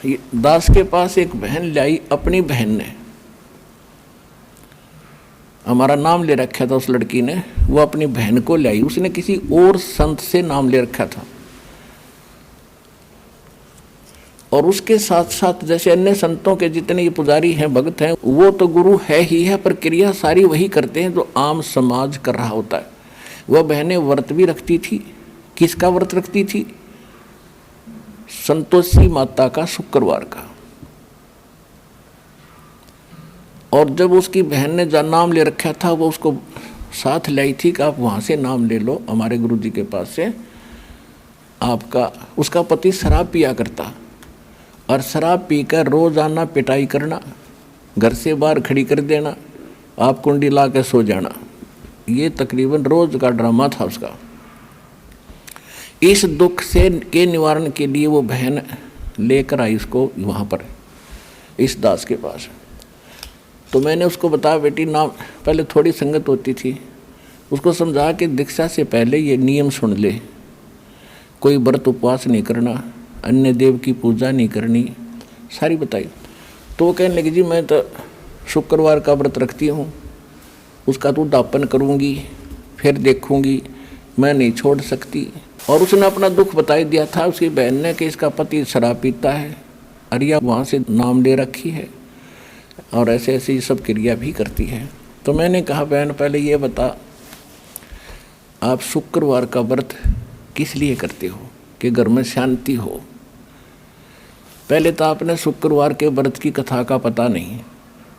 दास के पास एक बहन लाई, अपनी बहन ने हमारा नाम ले रखा था, उस लड़की ने वो अपनी बहन को लाई, उसने किसी और संत से नाम ले रखा था। और उसके साथ साथ जैसे अन्य संतों के जितने ये पुजारी हैं, भक्त हैं, वो तो गुरु है ही है, पर क्रिया सारी वही करते हैं जो आम समाज कर रहा होता है। वह बहनें व्रत भी रखती थी। किसका व्रत रखती थी? संतोषी माता का, शुक्रवार का। और जब उसकी बहन ने जो नाम ले रखा था वो उसको साथ लाई थी कि आप वहाँ से नाम ले लो हमारे गुरु जी के पास से। आपका उसका पति शराब पिया करता और शराब पीकर रोजाना पिटाई करना, घर से बाहर खड़ी कर देना, आप कुंडी ला के सो जाना, ये तकरीबन रोज का ड्रामा था उसका। इस दुख से के निवारण के लिए वो बहन लेकर आई इसको वहाँ पर, इस दास के पास। तो मैंने उसको बताया, बेटी नाम, पहले थोड़ी संगत होती थी, उसको समझा कि दीक्षा से पहले ये नियम सुन ले, कोई व्रत उपवास नहीं करना, अन्य देव की पूजा नहीं करनी, सारी बताई। तो वो कहने लगी, जी मैं तो शुक्रवार का व्रत रखती हूँ, उसका तो दापन करूँगी, फिर देखूँगी, मैं नहीं छोड़ सकती। और उसने अपना दुख बता दिया था उसकी बहन ने कि इसका पति शराब पीता है, अरिया वहाँ से नाम ले रखी है और ऐसे ऐसे ये सब क्रिया भी करती है। तो मैंने कहा, बहन पहले ये बता, आप शुक्रवार का व्रत किस लिए करते हो? कि घर में शांति हो। पहले तो आपने शुक्रवार के व्रत की कथा का पता नहीं।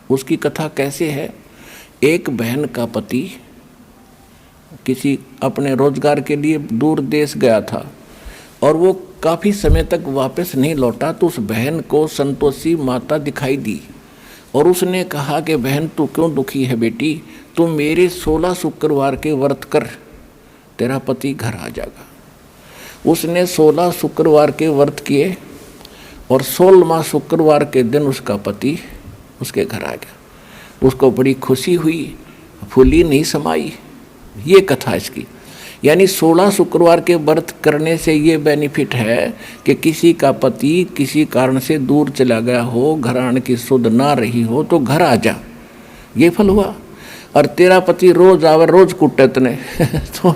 उसकी कथा कैसे है? एक बहन का पति किसी अपने रोजगार के लिए दूर देश गया था और वो काफ़ी समय तक वापस नहीं लौटा, तो उस बहन को संतोषी माता दिखाई दी और उसने कहा कि बहन तू क्यों दुखी है बेटी, तू मेरे 16 शुक्रवार के व्रत कर, तेरा पति घर आ जाएगा। उसने 16 शुक्रवार के व्रत किए और 16वां शुक्रवार के दिन उसका पति उसके घर आ गया। उसको बड़ी खुशी हुई, फूली नहीं समाई। ये कथा इसकी। यानी 16 शुक्रवार के व्रत करने से ये बेनिफिट है कि किसी का पति किसी कारण से दूर चला गया हो, घराने की सुध ना रही हो, तो घर आ जा, ये फल हुआ। और तेरा पति रोज आवे, रोज कुटे तने तो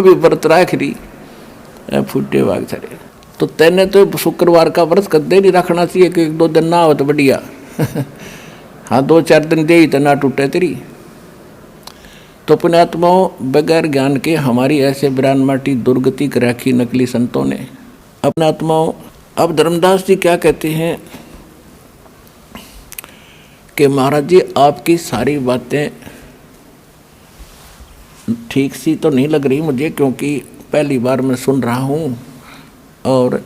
भी व्रत राख रही, फूटे वाग चले। तो तेने तो शुक्रवार का व्रत कदे नहीं रखना चाहिए कि 1-2 दिन ना हो तो बढ़िया। हाँ 2-4 दिन दे ही तो ना टूटे तेरी। तो पुण्यात्माओं, बगैर ज्ञान के हमारी ऐसे बिरान माटी दुर्गति कर रखी नकली संतों ने। अपने आत्माओं, अब धर्मदास जी क्या कहते हैं कि महाराज जी आपकी सारी बातें ठीक सी तो नहीं लग रही मुझे, क्योंकि पहली बार मैं सुन रहा हूँ। और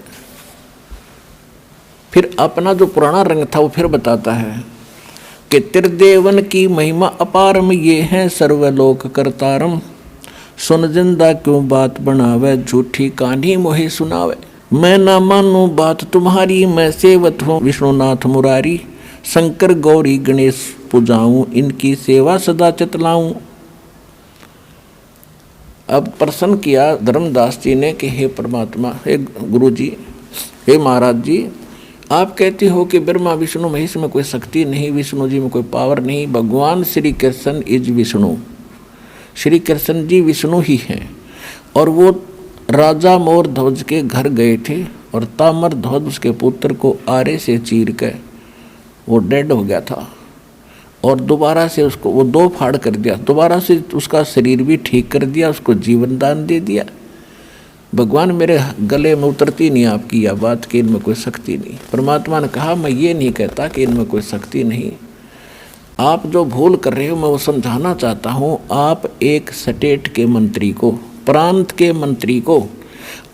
फिर अपना जो पुराना रंग था वो फिर बताता है कि त्रिदेवन की महिमा अपारम, ये है सर्वलोक करतारम, सुन जिंदा क्यों बात बनावे, झूठी कहानी मोहे सुनावे। मैं ना मानूं बात तुम्हारी, मैं सेवत हूँ विष्णुनाथ मुरारी, शंकर गौरी गणेश पूजाऊं, इनकी सेवा सदा चतलाऊं। अब प्रश्न किया धर्मदास जी ने कि हे परमात्मा, हे गुरु जी, हे महाराज जी, आप कहते हो कि ब्रह्मा विष्णु महेश में कोई शक्ति नहीं, विष्णु जी में कोई पावर नहीं, भगवान श्री कृष्ण इज विष्णु, श्री कृष्ण जी विष्णु ही हैं। और वो राजा मोर ध्वज के घर गए थे और तामर ध्वज उसके पुत्र को आरे से चीर के वो डेड हो गया था और दोबारा से उसको वो 2 फाड़ कर दिया, दोबारा से उसका शरीर भी ठीक कर दिया, उसको जीवन दान दे दिया। भगवान मेरे गले में उतरती नहीं आपकी यह बात कि इनमें कोई शक्ति नहीं। परमात्मा ने कहा, मैं ये नहीं कहता कि इनमें कोई शक्ति नहीं, आप जो भूल कर रहे हो मैं वो समझाना चाहता हूँ। आप एक स्टेट के मंत्री को, प्रांत के मंत्री को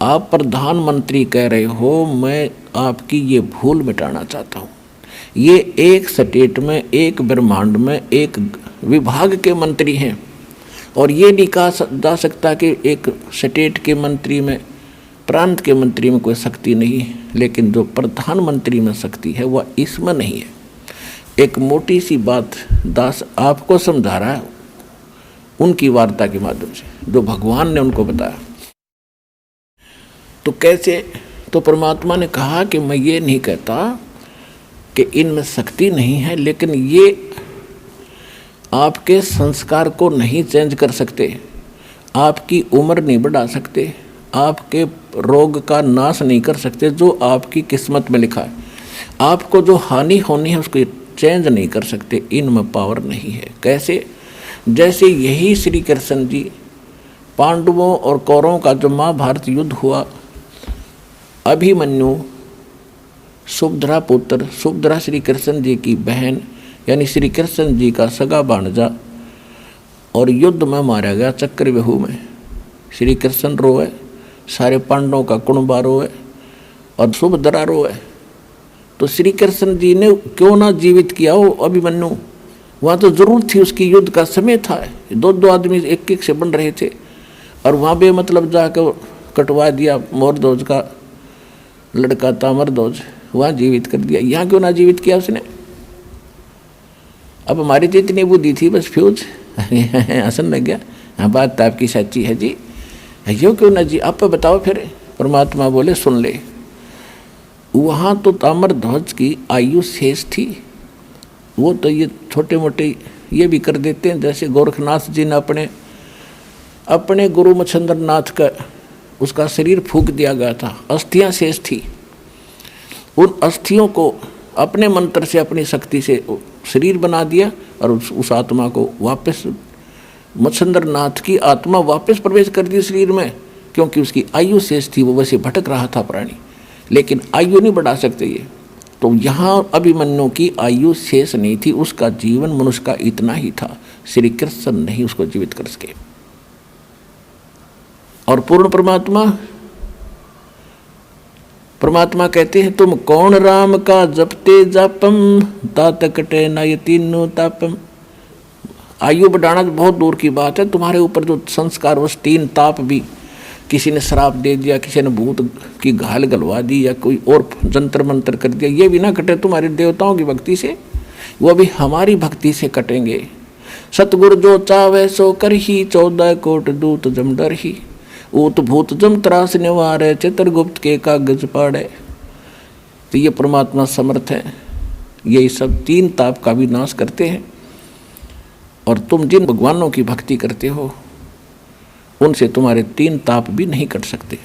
आप प्रधानमंत्री कह रहे हो, मैं आपकी ये भूल मिटाना चाहता हूँ। ये एक स्टेट में, एक ब्रह्मांड में, एक विभाग के मंत्री हैं और ये नहीं कहा जा सकता कि एक स्टेट के मंत्री में, प्रांत के मंत्री में कोई शक्ति नहीं है, लेकिन जो प्रधानमंत्री में शक्ति है वह इसमें नहीं है। एक मोटी सी बात दास आपको समझा रहा है उनकी वार्ता के माध्यम से, जो भगवान ने उनको बताया। तो कैसे तो परमात्मा ने कहा कि मैं ये नहीं कहता कि इनमें शक्ति नहीं है, लेकिन ये आपके संस्कार को नहीं चेंज कर सकते, आपकी उम्र नहीं बढ़ा सकते, आपके रोग का नाश नहीं कर सकते, जो आपकी किस्मत में लिखा है। आपको जो हानि होनी है उसको चेंज नहीं कर सकते, इनमें पावर नहीं है। कैसे? जैसे यही श्री कृष्ण जी पांडवों और कौरवों का जो महाभारत युद्ध हुआ, अभिमन्यु सुभद्रा पुत्र, सुभद्रा श्री कृष्ण जी की बहन यानी श्री कृष्ण जी का सगा भांजा, और युद्ध में मारा गया चक्रव्यूह में। श्री कृष्ण रोए, सारे पांडवों का कुणबा रोए और सुभद्रा रोए। तो श्री कृष्ण जी ने क्यों ना जीवित किया हो अभिमन्यु? वहाँ तो जरूरत थी, उसकी युद्ध का समय था, दो आदमी एक एक से बन रहे थे, और वहाँ भी मतलब जाकर कटवा दिया। मोरध्वज का लड़का था मरध्वज, वहाँ जीवित कर दिया। यहाँ क्यों ना जीवित किया उसने? अब हमारी तो इतनी बुद्धि थी, बस फ्यूज हंसन लग गया। हाँ, बात तो आपकी सच्ची है जी, यो क्यों ना जी? आप बताओ फिर। परमात्मा बोले सुन ले, वहाँ तो ताम्रध्वज की आयु शेष थी, वो तो ये छोटे मोटे ये भी कर देते हैं। जैसे गोरखनाथ जी ने अपने गुरु मच्छिंद्र नाथ का उसका शरीर फूंक दिया गया था, अस्थियां शेष थी, उन अस्थियों को अपने मंत्र से अपनी शक्ति से शरीर बना दिया और उस आत्मा को वापस मच्छिंद्र नाथ की आत्मा वापस प्रवेश कर दी शरीर में, क्योंकि उसकी आयु शेष थी, वो वैसे भटक रहा था प्राणी, लेकिन आयु नहीं बढ़ा सकते ये। तो यहाँ अभिमन्यु की आयु शेष नहीं थी, उसका जीवन मनुष्य का इतना ही था, श्री कृष्ण नहीं उसको जीवित कर सके। और पूर्ण परमात्मा कहते हैं, तुम कौन राम का जपते जापम तात कटे न ये तीनों तापम। आयु बढ़ाना तो बहुत दूर की बात है, तुम्हारे ऊपर जो संस्कार वश 3 ताप भी, किसी ने श्राप दे दिया, किसी ने भूत की घाल गलवा दी, या कोई और जंतर मंत्र कर दिया, ये भी ना कटे तुम्हारे देवताओं की भक्ति से, वो भी हमारी भक्ति से कटेंगे। सतगुरु जो चावे सो कर ही 14 कोट दूत जम डर ही, ऊत भूत जम त्रास निवारे चित्रगुप्त के कागज पाड़े। तो ये परमात्मा समर्थ है, यही सब 3 ताप का भी नाश करते हैं। और तुम जिन भगवानों की भक्ति करते हो उनसे तुम्हारे 3 ताप भी नहीं कट सकते।